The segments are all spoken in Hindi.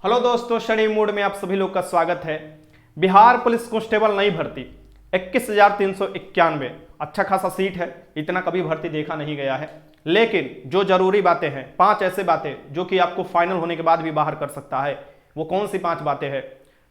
हेलो दोस्तों, शनि मूड में आप सभी लोग का स्वागत है। बिहार पुलिस कांस्टेबल नई भर्ती 21,391 अच्छा खासा सीट है। इतना कभी भर्ती देखा नहीं गया है, लेकिन जो जरूरी बातें हैं, 5 ऐसे बातें जो कि आपको फाइनल होने के बाद भी बाहर कर सकता है। वो कौन सी 5 बातें हैं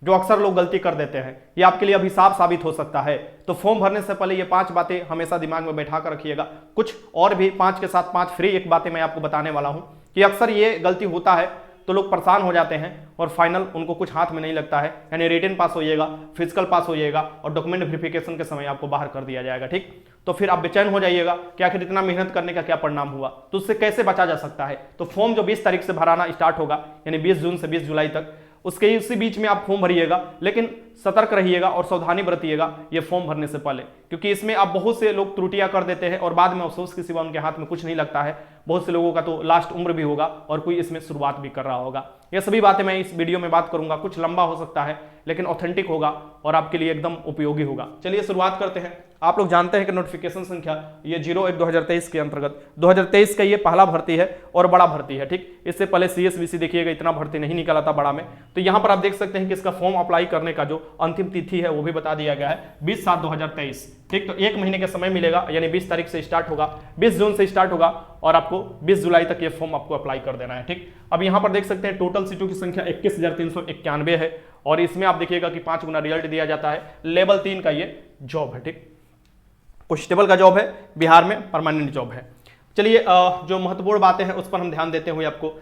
जो अक्सर लोग गलती कर देते हैं, ये आपके लिए अभिशाप साबित हो सकता है। तो फॉर्म भरने से पहले ये 5 बातें हमेशा दिमाग में बैठा कर रखिएगा। कुछ और भी 5 के साथ 5 फ्री एक बातें मैं आपको बताने वाला हूं कि अक्सर ये गलती होता है तो लोग परेशान हो जाते हैं और फाइनल उनको कुछ हाथ में नहीं लगता है। यानी रिटन पास होइएगा, फिजिकल पास होइएगा और डॉक्यूमेंट वेरिफिकेशन के समय आपको बाहर कर दिया जाएगा। ठीक, तो फिर आप बेचैन हो जाइएगा कि आखिर इतना मेहनत करने का क्या परिणाम हुआ, तो उससे कैसे बचा जा सकता है। तो फॉर्म जो 20 तारीख से भराना स्टार्ट होगा, यानी 20 जून से 20 जुलाई तक, उसके उसी बीच में आप फॉर्म भरिएगा। लेकिन सतर्क रहिएगा और सावधानी बरतिएगा ये फॉर्म भरने से पहले, क्योंकि इसमें आप बहुत से लोग त्रुटियां कर देते हैं और बाद में अफसोस के सिवा उनके हाथ में कुछ नहीं लगता है। बहुत से लोगों का तो लास्ट उम्र भी होगा और कोई इसमें शुरुआत भी कर रहा होगा। ये सभी बातें मैं इस वीडियो में बात करूंगा। कुछ लंबा हो सकता है लेकिन ऑथेंटिक होगा और आपके लिए एकदम उपयोगी होगा। चलिए शुरुआत करते हैं। आप लोग जानते हैं कि नोटिफिकेशन संख्या ये 01/2023 के अंतर्गत 2023 का ये पहला भर्ती है और बड़ा भर्ती है। ठीक, इससे पहले CSBC देखिएगा इतना भर्ती नहीं निकला था बड़ा में। तो यहाँ पर आप देख सकते हैं कि इसका फॉर्म अप्लाई करने का जो अंतिम तिथि है वो भी बता दिया गया है 20/7/2023। ठीक, तो 1 महीने का समय मिलेगा, यानी 20 तारीख से स्टार्ट होगा, 20 जून से स्टार्ट होगा और आपको 20 जुलाई तक ये फॉर्म आपको अप्लाई कर देना है। ठीक, अब यहाँ पर देख सकते हैं टोटल सीटों की संख्या 21,391 है और इसमें आप देखिएगा कि 5 गुना रिजल्ट दिया जाता है। लेवल 3 का ये जॉब है। ठीक, कांस्टेबल का जॉब है, बिहार में परमानेंट जॉब है। चलिए जो महत्वपूर्ण बातें हैं उस पर हम ध्यान देते हुए आपको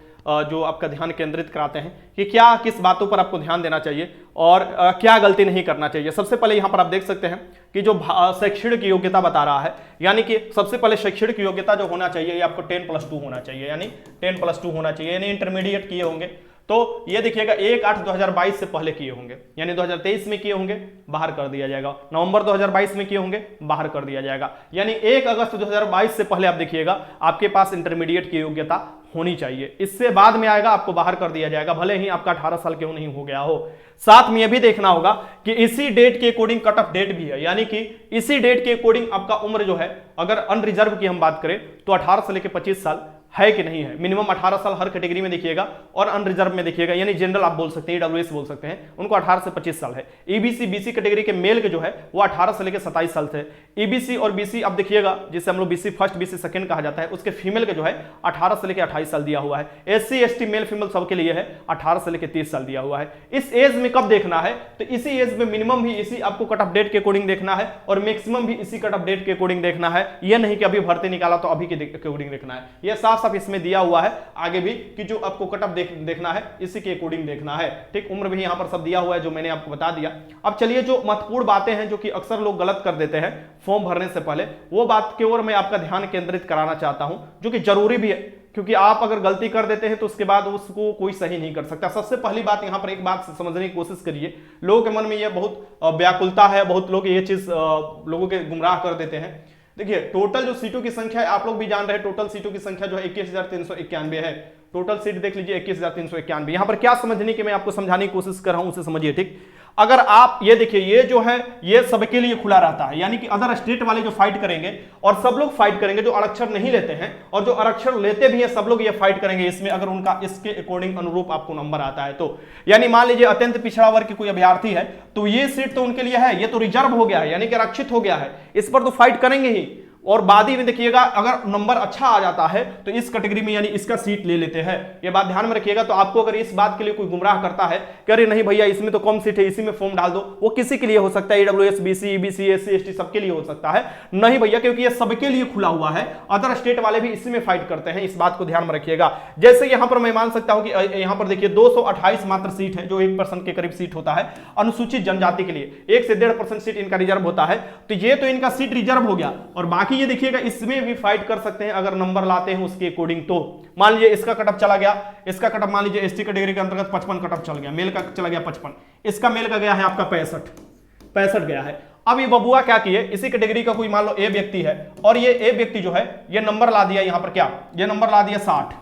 जो आपका ध्यान केंद्रित कराते हैं कि क्या किस बातों पर आपको ध्यान देना चाहिए और क्या गलती नहीं करना चाहिए। सबसे पहले यहाँ पर आप देख सकते हैं कि जो शैक्षणिक योग्यता बता रहा है, यानी कि सबसे पहले शैक्षणिक योग्यता जो होना चाहिए ये आपको 10+2 होना चाहिए, यानी 10+2 होना चाहिए, यानी इंटरमीडिएट किए होंगे। तो ये देखिएगा 1/8/2022 से पहले किए होंगे, यानी 2023 में किए होंगे, बाहर कर दिया जाएगा। नवंबर 2022 में किए होंगे, बाहर कर दिया जाएगा। यानी 1 अगस्त 2022 से पहले आप देखिएगा आपके पास इंटरमीडिएट की योग्यता होनी चाहिए। इससे बाद में आएगा आपको बाहर कर दिया जाएगा, भले ही आपका 18 साल क्यों नहीं हो गया हो। साथ में यह भी देखना होगा कि इसी डेट के अकॉर्डिंग कट ऑफ डेट भी है, यानी कि इसी डेट के अकॉर्डिंग आपका उम्र जो है, अगर अनरिजर्व की हम बात करें तो 18 से लेकर 25 साल है कि नहीं है। मिनिमम 18 साल हर कैटेगरी में देखिएगा और अनरिजर्व में देखिएगा, यानी जनरल आप बोल सकते हैं, EWS बोल सकते हैं, उनको 18 से 25 साल है। EBC BC कैटेगरी के मेल के जो है वो 18 से लेकर 27 साल थे। EBC और BC आप देखिएगा, जिसे हम लोग BC फर्स्ट BC सेकंड कहा जाता है, उसके फीमेल के जो है 18 से लेकर 28 साल दिया हुआ है। SC ST मेल फीमेल सबके लिए है 18 से लेकर 30 साल दिया हुआ है। इस एज में कब देखना है, तो इसी एज में मिनिमम भी इसी आपको कट ऑफ डेट के अकॉर्डिंग देखना है और मैक्सिमम भी इसी कट ऑफ डेट के अकॉर्डिंग देखना है। यह नहीं कि अभी भर्ती निकाला तो अभी के अकॉर्डिंग देखना है। यह साफ साफ इसमें दिया हुआ है आगे भी कि जो आपको कट ऑफ देखना है इसी के अकॉर्डिंग देखना है। ठीक, उम्र भी यहां पर सब दिया हुआ है जो मैंने आपको बता दिया। अब चलिए जो महत्वपूर्ण बातें हैं जो कि अक्सर लोग गलत कर देते हैं फॉर्म भरने से पहले, वो बात की ओर मैं आपका ध्यान केंद्रित कराना चाहता हूं, जो कि जरूरी भी है, क्योंकि आप अगर गलती कर देते हैं तो उसके बाद उसको कोई सही नहीं कर सकता। सबसे पहली बात यहां पर एक बात समझने की कोशिश करिए। लोगों के मन में यह बहुत व्याकुलता है, बहुत लोग ये चीज लोगों के गुमराह कर देते हैं। देखिए टोटल जो सीटों की संख्या है आप लोग भी जान रहे हैं, टोटल सीटों की संख्या जो है 21,391 है। टोटल सीट देख लीजिए 21,391। यहां पर क्या समझने की मैं आपको समझाने की कोशिश कर रहा हूं उसे समझिए। ठीक, अगर आप ये देखिए, ये जो है ये सबके लिए खुला रहता है, यानी कि अदर स्टेट वाले जो फाइट करेंगे और सब लोग फाइट करेंगे, जो आरक्षण नहीं लेते हैं और जो आरक्षण लेते भी हैं सब लोग ये फाइट करेंगे इसमें, अगर उनका इसके अकॉर्डिंग अनुरूप आपको नंबर आता है तो। यानी मान लीजिए अत्यंत पिछड़ा वर्ग के कोई अभ्यर्थी है तो ये सीट तो उनके लिए है, ये तो रिजर्व हो गया है, यानी कि आरक्षित हो गया है, इस पर तो फाइट करेंगे ही। और बाद ही में देखिएगा अगर नंबर अच्छा आ जाता है तो इस कैटेगरी में यानी इसका सीट ले लेते हैं। ये बात ध्यान में रखिएगा। तो आपको अगर इस बात के लिए कोई गुमराह करता है कि अरे नहीं भैया इसमें तो कम सीट है, इसी में फॉर्म डाल दो, वो किसी के लिए हो सकता है, EWS BC EBC SC ST सबके लिए हो सकता है। नहीं भैया, क्योंकि ये सबके लिए खुला हुआ है, अदर स्टेट वाले भी इसी में फाइट करते हैं, इस बात को ध्यान में रखिएगा। जैसे यहां पर मैं मान सकता हूं कि यहां पर देखिए 228 मात्र सीट है, जो 1% के करीब सीट होता है अनुसूचित जनजाति के लिए। 1 से 1.5% सीट इनका रिजर्व होता है, तो ये तो इनका सीट रिजर्व हो गया। और बाकी ये देखिएगा इसमें भी फाइट कर सकते हैं अगर नंबर लाते हैं उसके अकॉर्डिंग। तो मान लीजिए इसका कटअप चला गया, इसका कटअप मान लीजिए ST कैटेगरी के अंतर्गत 55 कटअप चल गया, मेल का चला गया 55, इसका मेल का गया है आपका 65 गया है। अब ये बबुआ क्या किए, इसी कैटेगरी का कोई मान लो A व्यक्ति है और ये A व्यक्ति जो है ये नंबर ला दिया यहां पर, क्या ये नंबर ला दिया 60,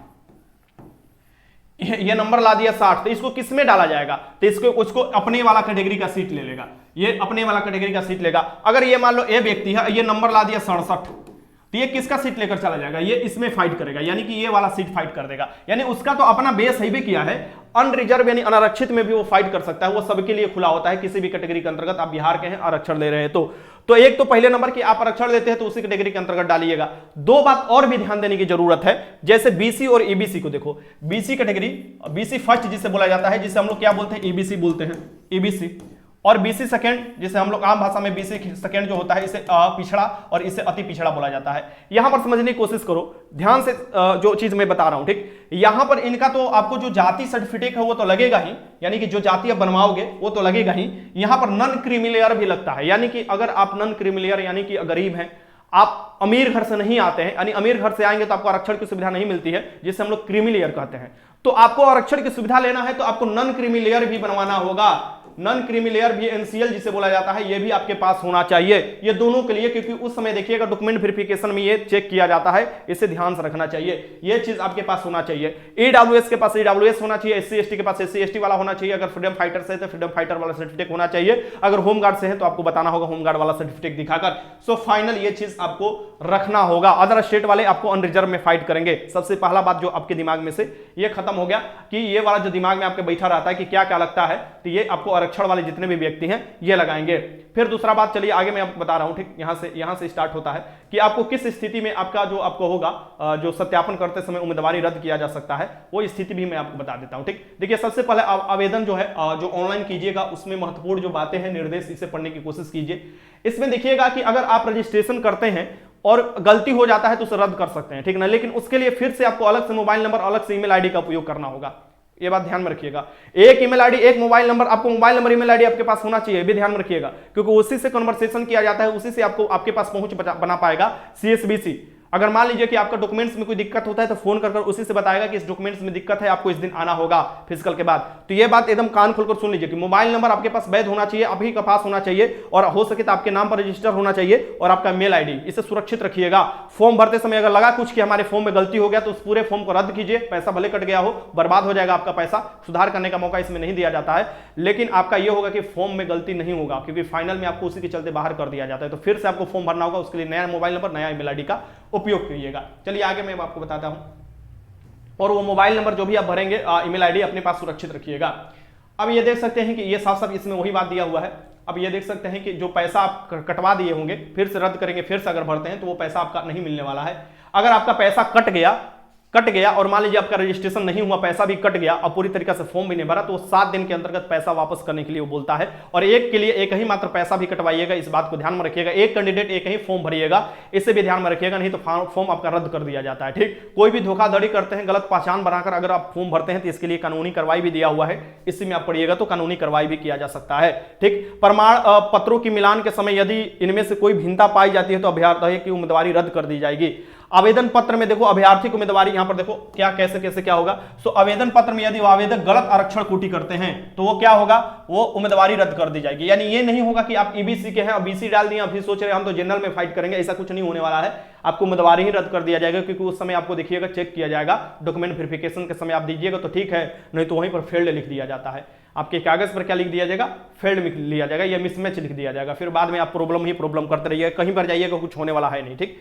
ये नंबर ला दिया 60, तो इसको किस में डाला जाएगा, तो इसको उसको अपने वाला कैटेगरी का सीट ले लेगा, ये अपने वाला कैटेगरी का सीट लेगा। अगर ये मान लो A व्यक्ति है, ये नंबर ला दिया 67, तो ये किसका सीट लेकर चला जाएगा, ये इसमें फाइट करेगा, यानी कि ये वाला सीट फाइट कर देगा। यानी उसका तो अपना बेस ही भी किया है, अनरिजर्व यानी अनारक्षित में भी वो फाइट कर सकता है, वो सबके लिए खुला होता है, किसी भी कैटेगरी के अंतर्गत आप बिहार के हैं आरक्षण ले रहे हैं तो एक तो पहले नंबर की आप आरक्षण देते हैं तो उसी कैटेगरी के अंतर्गत डालिएगा। दो बात और भी ध्यान देने की जरूरत है, जैसे बीसी और ईबीसी को देखो, बीसी कैटेगरी, बीसी फर्स्ट जिसे बोला जाता है, जिसे हम लोग क्या बोलते हैं, ईबीसी बोलते हैं, ईबीसी, और बीसी सेकंड जिसे हम लोग आम भाषा में बीसी सेकंड जो होता है, इसे पिछड़ा और इसे अति पिछड़ा बोला जाता है। यहां पर समझने की कोशिश करो ध्यान से, जो चीज मैं बता रहा हूं, ठीक, यहां पर इनका तो आपको जो जाति सर्टिफिकेट है वो तो लगेगा ही, यानी कि जो जाति आप बनवाओगे वो तो लगेगा ही। यहां पर नॉन क्रीमी लेयर भी लगता है, यानी कि अगर आप नॉन क्रीमी लेयर यानी कि गरीब हैं, आप अमीर घर से नहीं आते हैं, यानी अमीर घर से आएंगे तो आपको आरक्षण की सुविधा नहीं मिलती है, जिसे हम लोग क्रीमी लेयर कहते हैं, तो आपको आरक्षण की सुविधा लेना है तो आपको नॉन क्रीमी लेयर भी बनवाना होगा। नॉन क्रीमी लेयर भी एनसीएल जिसे बोला जाता है, ये भी आपके पास होना चाहिए, ये दोनों के लिए, क्योंकि उस समय देखिएगा डॉक्यूमेंट वेरिफिकेशन में ये चेक किया जाता है, इसे ध्यान से रखना चाहिए, ये चीज आपके पास होना चाहिए। ईडब्ल्यूएस के पास ईडब्ल्यूएस होना चाहिए, एससी एसटी के पास एससी एसटी वाला होना चाहिए, अगर फ्रीडम फाइटर से तो फ्रीडम फाइटर वाला सर्टिफिकेट होना चाहिए, अगर होमगार्ड से है तो आपको बताना होगा होमगार्ड वाला सर्टिफिकेट दिखाकर। सो फाइनल ये चीज आपको रखना होगा, अदर स्टेट वाले आपको अनरिजर्व में फाइट करेंगे। सबसे पहला बात जो आपके दिमाग में से ये खत्म हो गया कि ये वाला जो दिमाग में आपके बैठा रहता है कि क्या क्या लगता है, तो ये आपको आरक्षण वाले जितने भी व्यक्ति हैं ये लगाएंगे। फिर दूसरा बात, चलिए आगे मैं आपको बता रहा हूं, ठीक, यहां से स्टार्ट होता है कि आपको किस स्थिति में आपका जो आपको होगा, जो सत्यापन करते समय उम्मीदवारी रद्द किया जा सकता है, वो स्थिति भी मैं आपको बता देता हूं, ठीक। देखिए सबसे पहले आवेदन जो है जो ऑनलाइन कीजिएगा उसमें महत्वपूर्ण जो बातें हैं, निर्देश, इसे पढ़ने की कोशिश कीजिए। इसमें देखिएगा कि अगर आप रजिस्ट्रेशन करते हैं और गलती हो जाता है तो उसे रद्द कर सकते हैं, ठीक ना, लेकिन उसके लिए फिर से आपको अलग से मोबाइल नंबर, अलग से ईमेल आईडी का उपयोग करना होगा, ये बात ध्यान में रखिएगा। एक ईमेल आईडी, एक मोबाइल नंबर, आपको मोबाइल नंबर ईमेल आईडी आपके पास होना चाहिए, भी ध्यान में रखिएगा, क्योंकि उसी से कन्वर्सेशन किया जाता है, उसी से आपको आपके पास पहुंच बना पाएगा सीएसबीसी। अगर मान लीजिए कि आपका डॉक्यूमेंट्स में कोई दिक्कत होता है तो फोन कर उसी से बताएगा कि इस डॉक्यूमेंट्स में दिक्कत है, आपको इस दिन आना होगा फिजिकल के बाद। तो ये बात एकदम कान खोलकर सुन लीजिए कि मोबाइल नंबर आपके पास वैध होना चाहिए, अभी के पास होना चाहिए, और हो सके तो आपके नाम पर रजिस्टर होना चाहिए, और आपका मेल आईडी, इसे सुरक्षित रखिएगा। फॉर्म भरते समय अगर लगा कुछ कि हमारे फॉर्म में गलती हो गया तो उस पूरे फॉर्म को रद्द कीजिए, पैसा भले कट गया हो, बर्बाद हो जाएगा आपका पैसा, सुधार करने का मौका इसमें नहीं दिया जाता है, लेकिन आपका यह होगा कि फॉर्म में गलती नहीं होगा, क्योंकि फाइनल में आपको उसी के चलते बाहर कर दिया जाता है। तो फिर से आपको फॉर्म भरना होगा, उसके लिए नया मोबाइल नंबर, नया ईमेल आईडी का उपयोग करिएगा। चलिए आगे मैं आपको बताता हूं, और वो मोबाइल नंबर जो भी आप भरेंगे, ईमेल आईडी अपने पास सुरक्षित रखिएगा। अब ये देख सकते हैं कि ये साफ साफ इसमें वही बात दिया हुआ है। अब ये देख सकते हैं कि जो पैसा आप कटवा दिए होंगे, फिर से रद्द करेंगे, फिर से अगर भरते हैं तो वो पैसा आपका नहीं मिलने वाला है। अगर आपका पैसा कट गया और मान लीजिए आपका रजिस्ट्रेशन नहीं हुआ, पैसा भी कट गया और पूरी तरीके से फॉर्म भी नहीं भरा, तो 7 दिन के अंतर्गत पैसा वापस करने के लिए वो बोलता है। और एक के लिए एक ही मात्र पैसा भी कटवाइएगा, इस बात को ध्यान में रखिएगा। एक कैंडिडेट एक ही फॉर्म भरिएगा, इसे भी ध्यान में रखिएगा, नहीं तो फॉर्म आपका रद्द कर दिया जाता है, ठीक। कोई भी धोखाधड़ी करते हैं, गलत पहचान बनाकर अगर आप फॉर्म भरते हैं तो इसके लिए कानूनी कार्रवाई भी दिया हुआ है, इसी में आप पढ़िएगा तो कानूनी कार्रवाई भी किया जा सकता है, ठीक। प्रमाण पत्रों की मिलान के समय यदि इनमें से कोई भिन्नता पाई जाती है तो अभ्यर्थी की उम्मीदवारी रद्द कर दी जाएगी। आवेदन पत्र में देखो अभ्यर्थी की उम्मीदवारी, यहां पर देखो क्या कैसे क्या होगा। सो आवेदन पत्र में यदि आवेदक गलत आरक्षण कोटि करते हैं तो वो क्या होगा, वो उम्मीदवारी रद्द कर दी जाएगी। यानी ये नहीं होगा कि आप ईबीसी के हैं और बीसी डाल दिए, अभी सोच रहे हैं हम तो जनरल में फाइट करेंगे, ऐसा कुछ नहीं होने वाला है। आपको उम्मीदवारी ही रद्द कर दिया जाएगा, क्योंकि उस समय आपको देखिएगा चेक किया जाएगा, डॉक्यूमेंट वेरिफिकेशन के समय आप दीजिएगा तो ठीक है, नहीं तो वहीं पर फेल्ड लिख दिया जाता है। आपके कागज पर क्या लिख दिया जाएगा, फेल्ड लिया जाएगा, या मिसमैच लिख दिया जाएगा। फिर बाद में आप प्रॉब्लम करते रहिएगा, कहीं पर जाइएगा कुछ होने वाला है नहीं, ठीक।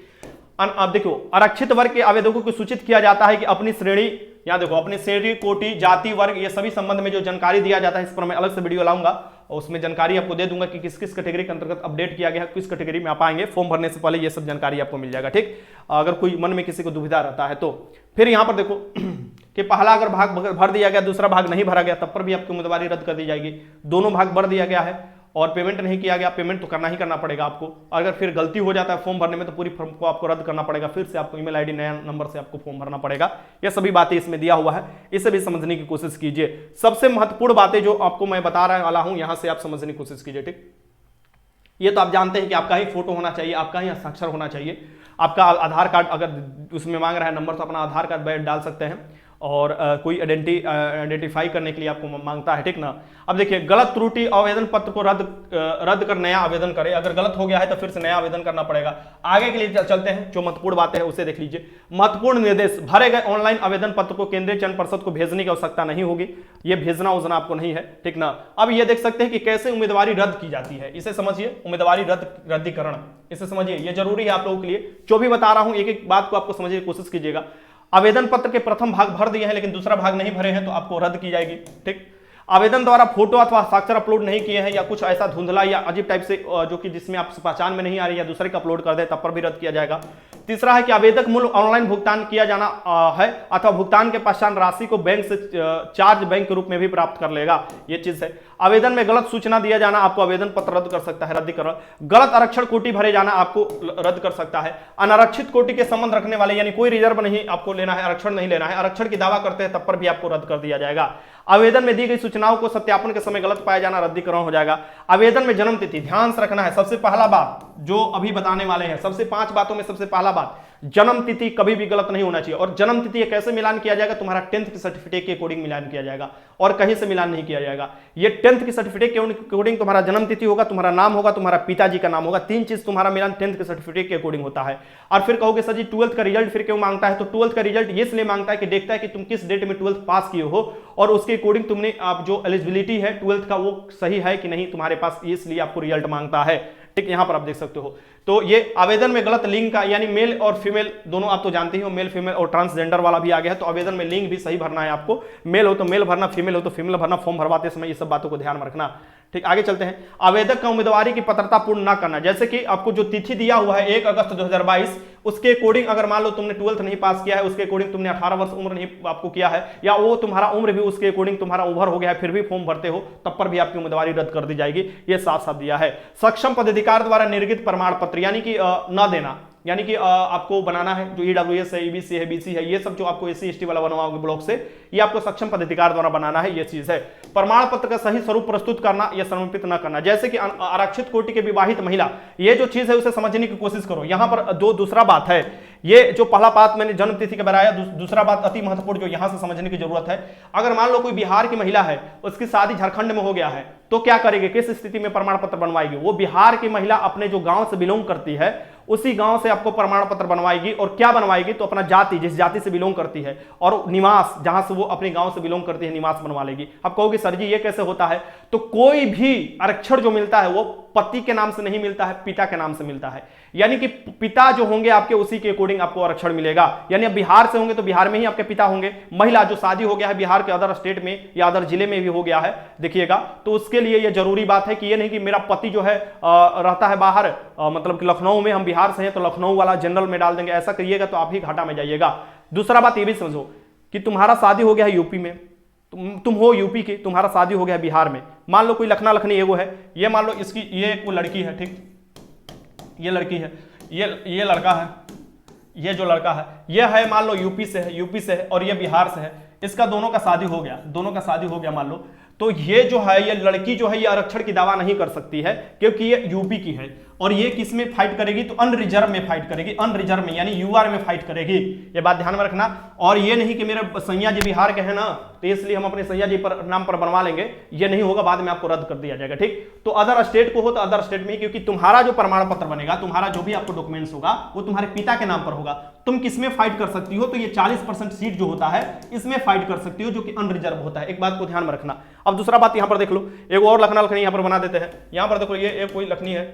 अब देखो आरक्षित वर्ग के आवेदकों को सूचित किया जाता है कि अपनी श्रेणी, यहाँ देखो अपनी श्रेणी, कोटि, जाति, वर्ग, ये सभी संबंध में जो जानकारी दिया जाता है, इस पर मैं अलग से वीडियो लाऊंगा और उसमें जानकारी आपको दे दूंगा कि किस किस कैटेगरी के अंतर्गत अपडेट किया गया है, किस कैटेगरी में आप आएंगे। फॉर्म भरने से पहले ये सब जानकारी आपको मिल जाएगा, ठीक। अगर कोई मन में किसी को दुविधा रहता है तो फिर यहाँ पर देखो कि पहला अगर भाग भर दिया गया, दूसरा भाग नहीं भरा गया, तब पर भी आपकी उम्मीदवारी रद्द कर दी जाएगी। दोनों भाग भर दिया गया है और पेमेंट नहीं किया गया, पेमेंट तो करना ही करना पड़ेगा आपको। अगर फिर गलती हो जाता है फॉर्म भरने में तो पूरी फॉर्म को आपको रद्द करना पड़ेगा, फिर से आपको ईमेल आईडी नया नंबर से आपको फॉर्म भरना पड़ेगा। ये सभी बातें इसमें दिया हुआ है, इसे भी समझने की कोशिश कीजिए। सबसे महत्वपूर्ण बातें जो आपको मैं बता रहा वाला हूं, यहां से आप समझने की कोशिश कीजिए, ठीक। ये तो आप जानते हैं कि आपका ही फोटो होना चाहिए, आपका ही हस्ताक्षर होना चाहिए, आपका आधार कार्ड, अगर उसमें मांग रहा है नंबर तो अपना आधार कार्ड डाल सकते हैं, और कोई आइडेंटिफाई करने के लिए आपको मांगता है, ठीक ना। अब देखिए, गलत त्रुटि आवेदन पत्र को रद्द कर नया आवेदन करें। अगर गलत हो गया है तो फिर से नया आवेदन करना पड़ेगा। आगे के लिए चलते हैं, जो महत्वपूर्ण बातें हैं उसे देख लीजिए। महत्वपूर्ण निर्देश, भरे गए ऑनलाइन आवेदन पत्र को केंद्रीय चयन पर्षद को भेजने की आवश्यकता नहीं होगी। ये भेजना उजना आपको नहीं है, ठीक ना। अब ये देख सकते हैं कि कैसे उम्मीदवारी रद्द की जाती है, इसे समझिए। उम्मीदवारी रद्दीकरण, इसे समझिए, ये जरूरी है आप लोगों के लिए। जो भी बता रहा हूं एक एक बात को आपको समझने की कोशिश कीजिएगा। आवेदन पत्र के प्रथम भाग भर दिए हैं लेकिन दूसरा भाग नहीं भरे हैं तो आपको रद्द की जाएगी, ठीक। आवेदन द्वारा फोटो अथवा हस्ताक्षर अपलोड नहीं किए हैं या कुछ ऐसा धुंधला या अजीब टाइप से जो कि जिसमें आप पहचान में नहीं आ रही या दूसरे का अपलोड कर दे, तब पर भी रद्द किया जाएगा। तीसरा है कि आवेदक मूल्य ऑनलाइन भुगतान किया जाना है अथवा भुगतान के पश्चात राशि को बैंक से चार्ज बैंक के रूप में भी प्राप्त कर लेगा, ये चीज है। आवेदन में गलत सूचना दिया जाना आपको आवेदन पत्र रद्द कर सकता है, रद्दीकरण। गलत आरक्षण कोटि भरे जाना आपको रद्द कर सकता है। अनारक्षित कोटि के संबंध रखने वाले, यानी कोई रिजर्व नहीं आपको लेना है, आरक्षण नहीं लेना है, आरक्षण की दावा करते हैं तब पर भी आपको रद्द कर दिया जाएगा। आवेदन में दी गई सूचनाओं को सत्यापन के समय गलत पाया जाना रद्दीकरण हो जाएगा। आवेदन में जन्म तिथि, ध्यान से रखना है, सबसे पहला बात जो अभी बताने वाले हैं, सबसे 5 बातों में सबसे पहला बात, जन्म तिथि कभी भी गलत नहीं होना चाहिए। और जन्म तिथि कैसे मिलान किया जाएगा, तुम्हारा 10th के सर्टिफिकेट के अकॉर्डिंग मिलान किया जाएगा और कहीं से मिलान नहीं किया जाएगा। ये 10th के सर्टिफिकेट के अकॉर्डिंग तुम्हारा जन्म तिथि होगा, तुम्हारा नाम होगा, तुम्हारा पिताजी का नाम होगा, 3 चीज तुम्हारा मिलान 10th के सर्टिफिकेट के अकॉर्डिंग होता है। और फिर कहोगे सर जी 12th का रिजल्ट फिर क्यों मांगता है, तो 12th का रिजल्ट ये इसलिए मांगता है कि देखता है कि तुम किस डेट में 12th पास किए हो और उसके अकॉर्डिंग तुमने आप जो एलिजिबिलिटी है 12th का वो सही है कि नहीं तुम्हारे पास, इसलिए आपको रिजल्ट मांगता है, ठीक। यहां पर आप देख सकते हो। तो ये आवेदन में गलत लिंग का, यानी मेल और फीमेल दोनों आप तो जानते ही हो, मेल फीमेल और ट्रांसजेंडर वाला भी आ गया है, तो आवेदन में लिंग भी सही भरना है आपको। मेल हो तो मेल भरना, फीमेल हो तो फीमेल भरना। फॉर्म भरवाते समय ये सब बातों को ध्यान में रखना, ठीक। आगे चलते हैं। आवेदक का उम्मीदवारी की पात्रता पूर्ण ना करना, जैसे कि आपको जो तिथि दिया हुआ है 1 अगस्त 2022, उसके अकॉर्डिंग अगर मान लो तुमने 12th नहीं पास किया है, उसके अकॉर्डिंग तुमने 18 वर्ष उम्र नहीं आपको किया है, या वो तुम्हारा उम्र भी उसके अकॉर्डिंग तुम्हारा ओवर हो गया है, फिर भी फॉर्म भरते हो, तब पर भी आपकी उम्मीदवारी रद्द कर दी जाएगी। ये साफ साफ दिया है। सक्षम पदाधिकारी द्वारा निर्गत प्रमाण पत्र, यानी कि न देना, यानी कि आपको बनाना है, जो ईडब्ल्यूएस है, ईबीसी है, बीसी है, ये सब जो आपको एससी एसटी वाला बनवाओगे ब्लॉक से, ये आपको सक्षम पदाधिकारी द्वारा बनाना है, ये चीज है। प्रमाण पत्र का सही स्वरूप प्रस्तुत करना या समर्पित न करना, जैसे कि आरक्षित कोटि के विवाहित महिला, ये जो चीज है उसे समझने की कोशिश करो। यहां पर जो दूसरा बात है, ये जो पहला बात मैंने जन्म तिथि का बताया, दूसरा बात अति महत्वपूर्ण जो यहां से समझने की जरूरत है, अगर मान लो कोई बिहार की महिला है, उसकी शादी झारखंड में हो गया है, तो क्या करेगी, किस स्थिति में प्रमाण पत्र बनवाएगी? वो बिहार की महिला अपने जो गांव से बिलोंग करती है उसी गांव से आपको प्रमाण पत्र बनवाएगी, और क्या बनवाएगी, तो अपना जाति, जिस जाति से बिलोंग करती है, और निवास, जहां से वो अपने गांव से बिलोंग करती है, निवास बनवा लेगी। अब कहोगे सर जी ये कैसे होता है, तो कोई भी आरक्षण जो मिलता है वो पति के नाम से नहीं मिलता है, पिता के नाम से मिलता है। यानी कि पिता जो होंगे आपके, उसी के अकॉर्डिंग आपको आरक्षण मिलेगा। यानी अब बिहार से होंगे तो बिहार में ही आपके पिता होंगे। महिला जो शादी हो गया है बिहार के अदर स्टेट में या अदर जिले में भी हो गया है, देखिएगा, तो उसके लिए यह जरूरी बात है कि ये नहीं कि मेरा पति जो है रहता है बाहर, मतलब कि लखनऊ में, हम बिहार से हैं तो लखनऊ वाला जनरल में डाल देंगे, ऐसा करिएगा तो आप ही घाटा में जाइएगा। दूसरा बात ये भी समझो कि तुम्हारा शादी हो गया है यूपी में, तुम हो यूपी के, तुम्हारा शादी हो गया है बिहार में, मान लो कोई लखना लखनी एगो है, ये मान लो इसकी ये कोई लड़की है, ठीक, ये लड़की है, ये लड़का है, ये जो लड़का है ये है मान लो यूपी से है और ये बिहार से है, इसका दोनों का शादी हो गया, मान लो, तो ये जो है, ये लड़की जो है ये आरक्षण की दावा नहीं कर सकती है क्योंकि ये यूपी की है, और ये किस में फाइट करेगी, तो अनरिजर्व में फाइट करेगी, अनरिजर्व में यानी यूआर में फाइट करेगी, ये बात ध्यान में रखना। और ये नहीं कि मेरे सैया जी बिहार के हैं ना तो इसलिए हम अपने सैया जी पर नाम पर बनवा लेंगे, ये नहीं होगा, बाद में आपको रद्द कर दिया जाएगा, ठीक। तो अदर स्टेट को हो तो अदर स्टेट में, क्योंकि तुम्हारा जो प्रमाण पत्र बनेगा, तुम्हारा जो भी आपको डॉक्यूमेंट्स होगा वो तुम्हारे पिता के नाम पर होगा। तुम किस में फाइट कर सकती हो, तो ये 40% सीट जो होता है इसमें फाइट कर सकती हो, जो कि अनरिजर्व होता है, एक बात को ध्यान में रखना। अब दूसरा बात यहां पर देख लो, एक और लखना लखनी यहां पर बना देते हैं, यहां पर देखो ये कोई लखनी है,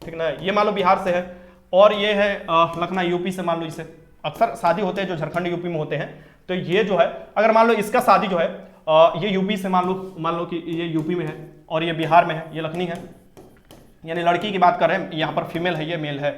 ठीक ना, ये मान लो बिहार से है और ये है लखना यूपी से, मान लो इसे अक्सर शादी होते हैं जो झारखंड यूपी में होते हैं, तो ये जो है अगर मान लो इसका शादी जो है ये यूपी से, मान लो कि ये यूपी में है और ये बिहार में है, ये लखनी है, यानी लड़की की बात कर रहे हैं, यहाँ पर फीमेल है, ये मेल है।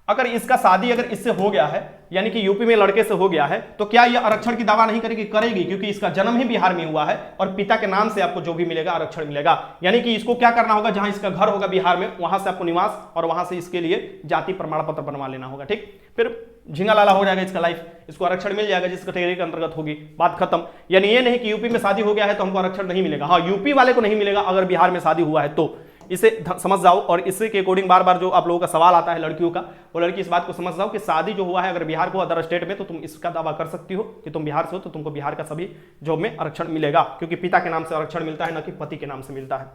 अगर इसका शादी अगर इससे हो गया है, यानी कि यूपी में लड़के से हो गया है, तो क्या ये आरक्षण की दावा नहीं करेगी? करेगी, क्योंकि इसका जन्म ही बिहार में हुआ है और पिता के नाम से आपको जो भी मिलेगा आरक्षण मिलेगा। यानी कि इसको क्या करना होगा, जहां इसका घर होगा बिहार में, वहां से आपको निवास और वहां से इसके लिए जाति प्रमाण पत्र बनवा लेना होगा, ठीक। फिर झिंगा लाला हो जाएगा इसका लाइफ, इसको आरक्षण मिल जाएगा जिस कैटेगरी के अंतर्गत होगी, बात खत्म। यानी ये नहीं कि यूपी में शादी हो गया है तो हमको आरक्षण नहीं मिलेगा, हाँ यूपी वाले को नहीं मिलेगा अगर बिहार में शादी हुआ है तो, इसे समझ जाओ और इसी के अकॉर्डिंग बार बार जो आप लोगों का सवाल आता है लड़कियों का, वो लड़की इस बात को समझ जाओ कि शादी जो हुआ है अगर बिहार को अदर स्टेट में, तो तुम इसका दावा कर सकती हो कि तुम बिहार से हो, तो तुमको बिहार का सभी जॉब में आरक्षण मिलेगा, क्योंकि पिता के नाम से आरक्षण मिलता है, न कि पति के नाम से मिलता है।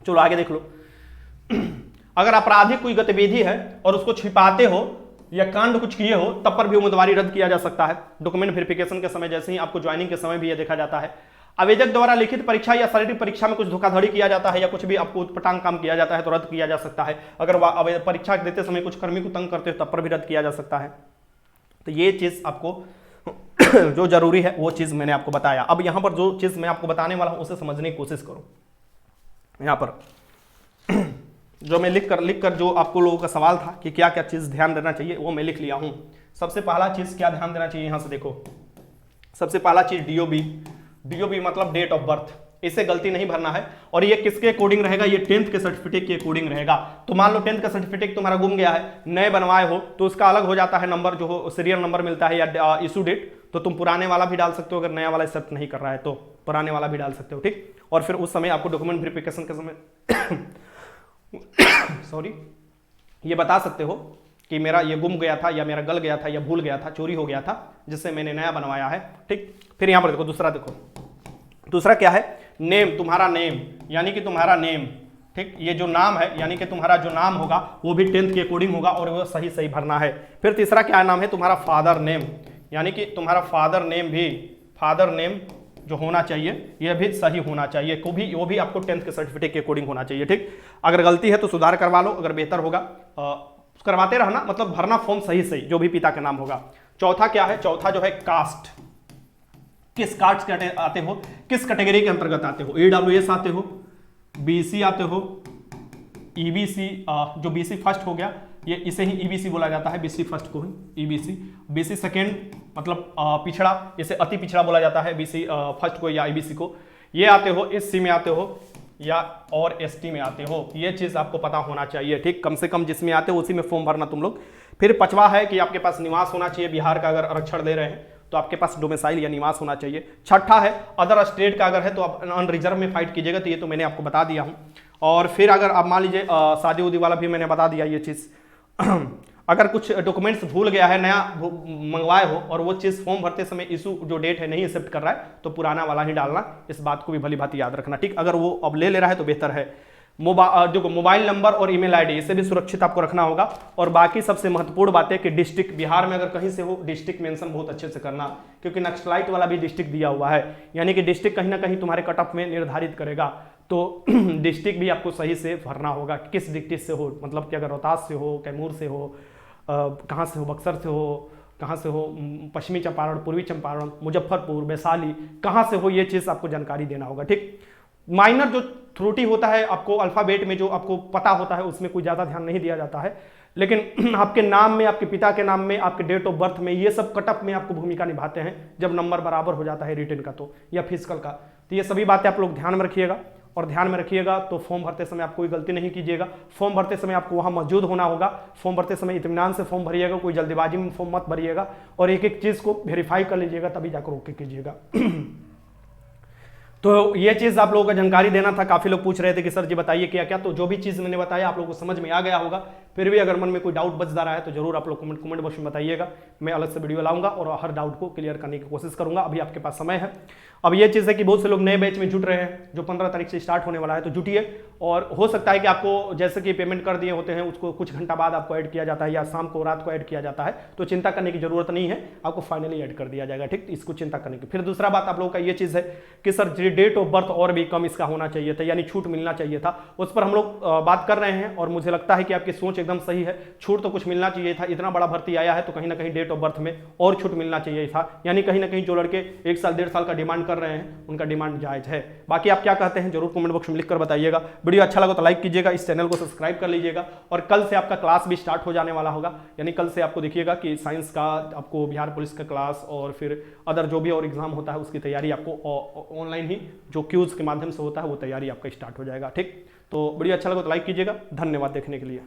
चलो आगे देख लो। अगर आपराधिक कोई गतिविधि है और उसको छिपाते हो या कांड कुछ किए हो, तब पर भी उम्मीदवारी रद्द किया जा सकता है। डॉक्यूमेंट वेरिफिकेशन के समय, जैसे ही आपको ज्वाइनिंग के समय भी यह देखा जाता है। आवेदक द्वारा लिखित परीक्षा या शारीरिक परीक्षा में कुछ धोखाधड़ी किया जाता है या कुछ भी आपको उटपटांग काम किया जाता है तो रद्द किया जा सकता है। अगर परीक्षा देते समय कुछ कर्मी को तंग करते हो तब पर भी रद्द किया जा सकता है। तो ये चीज आपको जो जरूरी है वो चीज मैंने आपको बताया। अब यहां पर जो चीज मैं आपको बताने वाला हूं उसे समझने की कोशिश करो। यहां पर जो मैं लिख कर जो आपको लोगों का सवाल था कि क्या क्या चीज ध्यान देना चाहिए, वो मैं लिख लिया हूं। सबसे पहला चीज क्या ध्यान देना चाहिए, यहां से देखो। सबसे पहला चीज डीओबी। डीओबी मतलब डेट ऑफ बर्थ, इसे गलती नहीं भरना है। और ये किसके अकॉर्डिंग रहेगा, ये 10th के सर्टिफिकेट के अकॉर्डिंग रहेगा। तो मान लो 10th का सर्टिफिकेट तुम्हारा गुम गया है, नए बनवाए हो, तो उसका अलग हो जाता है नंबर, जो हो सीरियल नंबर मिलता है या इशू डेट। तो तुम पुराने वाला भी डाल सकते हो, अगर नया वाला एक्सेप्ट नहीं कर रहा है तो पुराने वाला भी डाल सकते हो, ठीक। और फिर उस समय आपको डॉक्यूमेंट वेरिफिकेशन के समय सॉरी ये बता सकते हो कि मेरा ये गुम गया था या मेरा गल गया था या भूल गया था, चोरी हो गया था, जिससे मैंने नया बनवाया है, ठीक। फिर यहां पर देखो दूसरा, देखो दूसरा क्या है, नेम, तुम्हारा नेम, यानी कि तुम्हारा नेम, ठीक। ये जो नाम है यानी कि तुम्हारा जो नाम होगा वो भी 10th के अकॉर्डिंग होगा और वो सही सही भरना है। फिर तीसरा क्या नाम है, तुम्हारा फादर नेम, यानी कि तुम्हारा फादर नेम भी, फादर नेम जो होना चाहिए यह भी सही होना चाहिए, वो भी आपको 10th के सर्टिफिकेट के अकॉर्डिंग होना चाहिए, ठीक। अगर गलती है तो सुधार करवा लो, अगर बेहतर होगा करवाते रहना, मतलब भरना फॉर्म सही सही, जो भी पिता का नाम होगा। चौथा क्या है, चौथा जो है कास्ट, किस कास्ट के आते हो, किस कैटेगरी के अंतर्गत आते हो, AWS आते हो, BC आते हो, EBC, जो BC फर्स्ट हो गया, ये इसे ही EBC बोला जाता है, BC फर्स्ट को ही EBC, BC सेकेंड मतलब पिछड़ा, इसे अति पिछड़ा बोला जाता है, BC फर्स्ट को या EBC को। ये आते हो, SC में आते हो या और ST में आते हो, ये चीज आपको पता होना चाहिए, ठीक। कम से कम जिसमें आते हो उसी में फॉर्म भरना तुम लोग। फिर पांचवा है कि आपके पास निवास होना चाहिए, बिहार का अगर आरक्षण दे रहे हैं तो आपके पास डोमिसाइल या निवास होना चाहिए। छठा है अदर स्टेट का अगर है तो आप अनरिजर्व में फाइट कीजिएगा, तो ये तो मैंने आपको बता दिया हूं। और फिर अगर आप मान लीजिए शादी उदी वाला भी मैंने बता दिया ये चीज। अगर कुछ डॉक्यूमेंट्स भूल गया है, नया मंगवाए हो और वो चीज फॉर्म भरते समय इशू जो डेट है नहीं एक्सेप्ट कर रहा है तो पुराना वाला ही डालना, इस बात को भी भली भांति याद रखना, ठीक। अगर वो अब ले रहा है तो बेहतर है। जो मोबाइल नंबर और ईमेल आईडी, इसे भी सुरक्षित आपको रखना होगा। और बाकी सबसे महत्वपूर्ण बात है कि डिस्ट्रिक्ट, बिहार में अगर कहीं से हो डिस्ट्रिक्ट मेंशन बहुत अच्छे से करना, क्योंकि नक्सलाइट वाला भी डिस्ट्रिक्ट दिया हुआ है, यानी कि डिस्ट्रिक्ट कहीं ना कहीं तुम्हारे कट ऑफ में निर्धारित करेगा। तो डिस्ट्रिक्ट भी आपको सही से भरना होगा, किस डिस्ट्रिक्ट से हो, मतलब कि अगर रोहतास से हो, कैमूर से हो, कहाँ से हो, बक्सर से हो, कहाँ से हो, पश्चिमी चंपारण, पूर्वी चंपारण, मुजफ्फरपुर, वैशाली, कहाँ से हो, ये चीज़ आपको जानकारी देना होगा, ठीक। माइनर जो त्रुटि होता है आपको अल्फाबेट में जो आपको पता होता है उसमें कोई ज़्यादा ध्यान नहीं दिया जाता है, लेकिन आपके नाम में, आपके पिता के नाम में, आपके डेट ऑफ बर्थ में, ये सब कटअप में आपको भूमिका निभाते हैं जब नंबर बराबर हो जाता है रिटन का तो या फिजिकल का। तो ये सभी बातें आप लोग ध्यान में रखिएगा। और ध्यान में रखिएगा तो फॉर्म भरते समय आप कोई गलती नहीं कीजिएगा। फॉर्म भरते समय आपको वहां मौजूद होना होगा। फॉर्म भरते समय इत्मीनान से फॉर्म भरिएगा, कोई जल्दीबाजी में फॉर्म मत भरिएगा और एक एक चीज को वेरीफाई कर लीजिएगा, तभी जाकर ओके कीजिएगा। तो ये चीज आप लोगों को जानकारी देना था। काफी लोग पूछ रहे थे कि सर जी बताइए क्या क्या, तो जो भी चीज मैंने बताया आप लोगों को समझ में आ गया होगा। फिर भी अगर मन में कोई डाउट बच जा रहा है तो जरूर आप लोग कमेंट बॉक्स में बताइएगा, मैं अलग से वीडियो लाऊंगा और हर डाउट को क्लियर करने की कोशिश करूंगा। अभी आपके पास समय है। अब ये चीज़ है कि बहुत से लोग नए बैच में जुट रहे हैं जो 15 तारीख से स्टार्ट होने वाला है, तो जुटिए। और हो सकता है कि आपको जैसे कि पेमेंट कर दिए होते हैं उसको कुछ घंटा बाद आपको ऐड किया जाता है या शाम को रात को ऐड किया जाता है, तो चिंता करने की जरूरत नहीं है, आपको फाइनली ऐड कर दिया जाएगा, ठीक। इसको चिंता करने की। फिर दूसरा बात आप लोगों का ये चीज़ है कि सर डेट ऑफ बर्थ और भी कम इसका होना चाहिए था, यानी छूट मिलना चाहिए था, उस पर हम लोग बात कर रहे हैं और मुझे लगता है कि आपकी सोच एकदम सही है। छूट तो कुछ मिलना चाहिए था, इतना बड़ा भर्ती आया है तो कहीं ना कहीं डेट ऑफ बर्थ में और छूट मिलना चाहिए था, यानी कहीं ना कहीं जो लड़के 1 साल 1.5 साल का डिमांड कर रहे हैं उनका डिमांड जायज है। बाकी आप क्या कहते हैं जरूर कमेंट बॉक्स में लिखकर बताइएगा। वीडियो अच्छा लगा तो लाइक कीजिएगा, इस चैनल को सब्सक्राइब कर लीजिएगा। और कल से आपका क्लास भी स्टार्ट हो जाने वाला होगा, यानी कल से आपको देखिएगा कि साइंस का आपको बिहार पुलिस का क्लास और फिर अदर जो भी और एग्जाम होता है उसकी तैयारी आपको ऑनलाइन ही जो क्यूज के माध्यम से होता है वो तैयारी आपका स्टार्ट हो जाएगा, ठीक। तो वीडियो अच्छा लगा तो लाइक कीजिएगा। धन्यवाद देखने के लिए।